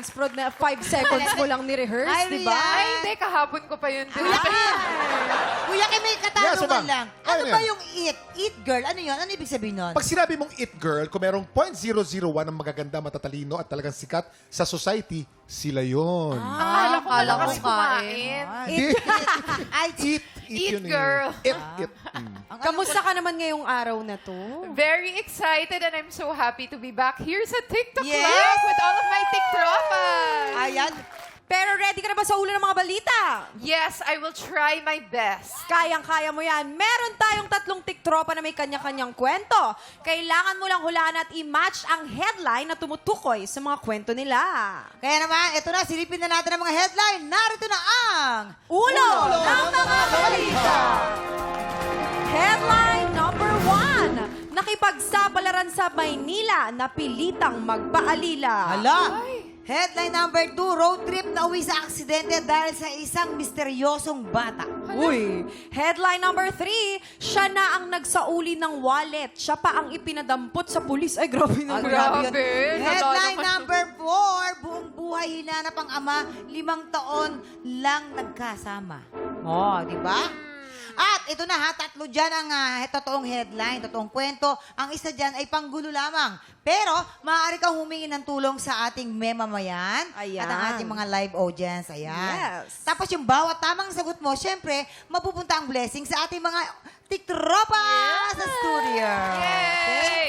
dance prod na 5 seconds mo lang ni-rehearse, Ay, di ba? Rian. Ay, hindi. Kahapon ko pa yun. Kuya Kim! Kuya Kim, may katanungan Yes, lang. Ano Ano yan? ba yung it? It girl? Ano yun? Ano ibig sabihin nun? Pag sinabi mong it girl, kung merong 0.001 ng magaganda, matatalino at talagang sikat sa society, sila yon. Akala ko Akala malakas ko kumain. Hindi. Ay, It Eat yun eh. girl. It. Kamusta ka naman ngayong araw na to? Very excited and I'm so happy to be back here sa TikTok Yes! Live with all of my TikTokas. Ayan. Pero ready ka na ba sa ulo ng mga balita? Yes, I will try my best. Kayang-kaya mo yan. Meron tayong 3 tiktropa na may kanya-kanyang kwento. Kailangan mo lang hulaan at i-match ang headline na tumutukoy sa mga kwento nila. Kaya naman, ito na, silipin na natin ang mga headline. Narito na ang... Ulo ng mga balita! Headline number 1. Nakipagsapalaran sa Maynila na pilitang magpaalila. Hala! Headline number 2, road trip na uwi sa aksidente dahil sa isang misteryosong bata. Uy! Headline number 3. Siya na ang nagsauli ng wallet. Siya pa ang ipinadampot sa pulis. Ay, grabe na. Grabe. Headline Nalalaman- number 4, buong buhay hinanap ang ama, 5 taon lang nagkasama. Oh, di ba? At ito na ha, 3 dyan ang totoong headline, totoong kwento. Ang isa dyan ay panggulo lamang. Pero, maaari kang humingi ng tulong sa ating memamayan Ayan. at ang ating mga live audience. Ayan. Yes. Tapos yung bawat tamang sagot mo, syempre, mapupunta ang blessing sa ating mga tiktropa sa studio. Yay!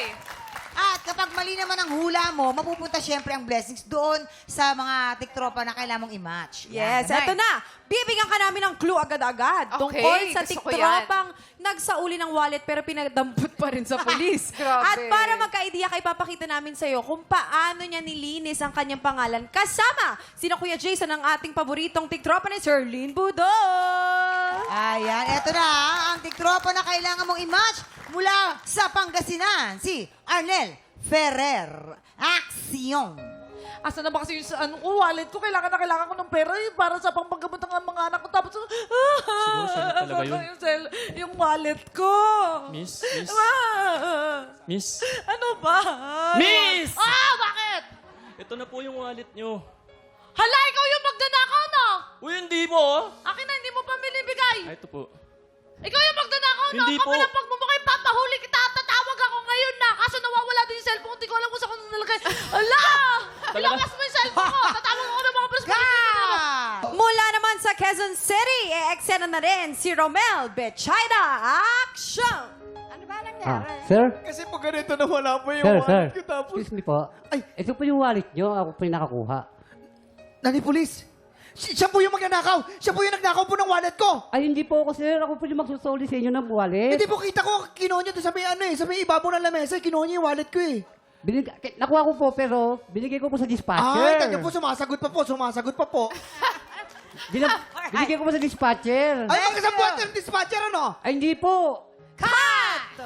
At kapag mali naman ang hula mo, mapupunta syempre ang blessings doon sa mga tiktropa na kailangan mong i-match. Yes, Yan. eto na. Bibigyan ka namin ng clue agad-agad Okay, tungkol sa gusto ko tiktropang nagsauli ng wallet pero pinadampot pa rin sa pulis. Grabe. At para magka-idea, ipapakita namin sa'yo kung paano niya nilinis ang kanyang pangalan kasama sina Kuya Jason, ang ating paboritong tiktropa ni Sir Lynn Budol. Ayan, eto na ang tiktropa na kailangan mong i-match mula sa Pangasinan, si Arnel Ferrer. Aksyon! Asa na ba kasi yung sa wallet ko? Kailangan na kailangan ko ng pera para sa panggamot ng mga anak ko. Tapos, Siguro siya na talaga yun. yung wallet ko. Miss? Miss? Ano ba? Miss! Ah, bakit? Ito na po yung wallet nyo. Hala, ikaw yung magdanakaw, no? Uy, hindi mo! Akin na, hindi mo pa binibigay. Ah, ito po. Ikaw yung magdanakaw, no? Hindi po. Kapag ang pagmumukhay, papahuli kita. Tatawag ako ngayon na. Kaso nawawala din yung cellphone. Hindi ko alam kung saan ko nalagay. Hala! Ilabas mo yung cellphone ko. Tatawag ako ng mga pres. Mula naman sa Quezon City, eksena na rin si Romel Bechaida. Action! Ano ba nangyari? Sir? Kasi pag ganito na wala po yung Sir, sir. wallet ko tapos... Excuse me po. Ay. Ito po yung wallet nyo. Ako po yung nakakuha. Nani, police? Siya po yung magnanakaw! Siya po yung nagnakaw po ng wallet ko! Ay, hindi po ako, sir. Ako po yung magsusoli sa inyo ng wallet. Hindi po kita ko, kinuha niyo doon sa may ano eh, sa may ibabaw ng lamesa, kinuha niyo yung wallet ko eh. Nakuha ko po, pero binigay ko po sa dispatcher. Ay, tanyo po, sumasagot pa po. Binigay ko po sa dispatcher. Ay, magkasabuhat ng dispatcher, ano? Ay, hindi po. Cut!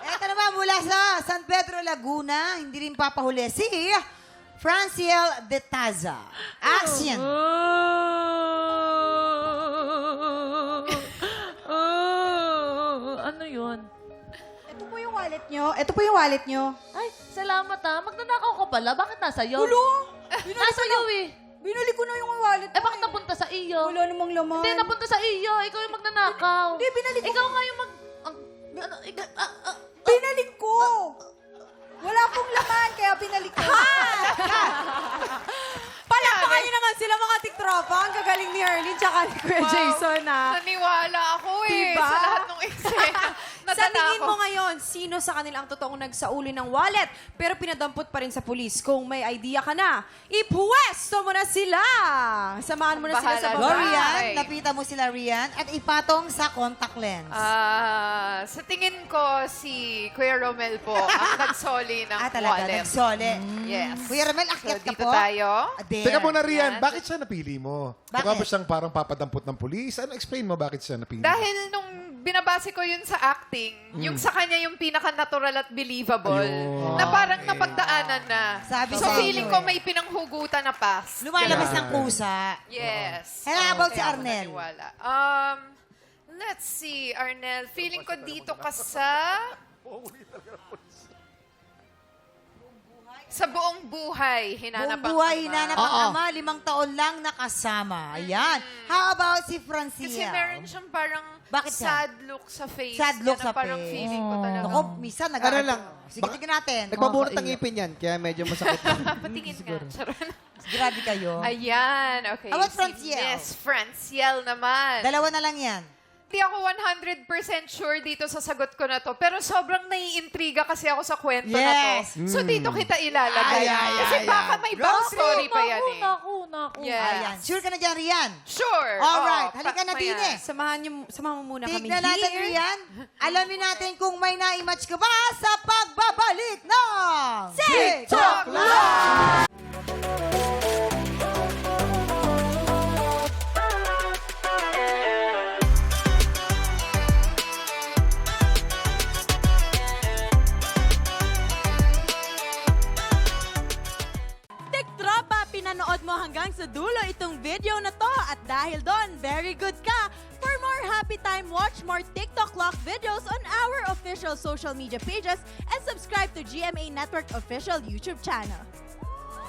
Eto naman mula sa San Pedro, Laguna, hindi rin papahuli si Franciel de Taza. Action! Ano yun? Ito po yung wallet nyo. Ito po yung wallet nyo. Ay, salamat ah. Magnanakaw ka pala. Bakit nasa iyo? Ulo! Nasa iyo eh. Binuli ko na yung wallet. Eh, bakit napunta sa iyo? Wala namang laman. Hindi, napunta sa iyo. Ikaw yung magnanakaw. Hindi, binalik ko. Ikaw nga yung Binalik ko! Wala pong laman, kaya binalik ko. Palakpakan niyo naman sila mga tiktropa. Ang gagaling ni Erlyn tsaka ni Kuya Jason, ha? Naniwala ako eh. Diba? Sa lahat ng eksena. Sa tingin mo ngayon, sino sa kanila ang totoong nagsauli ng wallet pero pinadampot pa rin sa pulis? Kung may idea ka na, ipuwesto mo na sila! Samahan mo na sila sa Bahala baba. na. Rian, Okay. napita mo sila Rian at ipatong sa contact lens. Sa tingin ko, si Kuya Romel po ang nagsoli ng Talaga, wallet. nagsole. Yes. Kuya Ramel, So, akyat ka dito po. tayo. There. Teka muna, Rian, Yan. bakit siya napili mo? Bakit? Mukha ba siyang parang papadampot ng pulis? Ano, explain mo bakit siya napili? Dahil nung binabase ko yun sa acting, yung sa kanya yung pinaka-natural at believable, Ayun. na parang napagdaanan na. Sabi so sa feeling inyo ko eh. may pinanghugutan na past. Lumalabas Yan. ng kusa. Yes. And how about si Kaya ako Arnel? naniwala. Let's see, Arnel. Feeling ko dito ka sa... Sa buong buhay, hinanap Buong buhay, ang ama. hinanap ang ama, 5 taon lang nakasama. Ayan. How about si Franciel? Kasi meron siyang parang Bakit siya? sad look sa face. Sad look niya na sa parang face. feeling ko talaga. Ako, minsan Ano lang, Sige, tignan natin. Nagbaburot ang ngipin yan, kaya medyo masakit. Patingin nga. Charot. Grabe kayo. Ayan, okay. How about Si Franciel? Miss Franciel naman. Dalawa na lang yan. Hindi ako 100% sure dito sa sagot ko na to. Pero sobrang naiintriga kasi ako sa kwento na Yes. to. So dito kita ilalagay. Kasi baka may backstory pa yan eh. Naku. Yes. Ayan. Sure ka na dyan, Rian? Sure. Alright. Oo, Halika na, pakma Tine. yan. Samahan mo muna kami Tignan natin, here. Rian. Alamin natin kung may na-match ka ba sa pagbabalik ng TikTok Live! Tiktropa, pinanood mo hanggang sa dulo itong video na to at dahil doon, very good ka. For more happy time, watch more TikTok Clock videos on our official social media pages and subscribe to GMA Network official YouTube channel.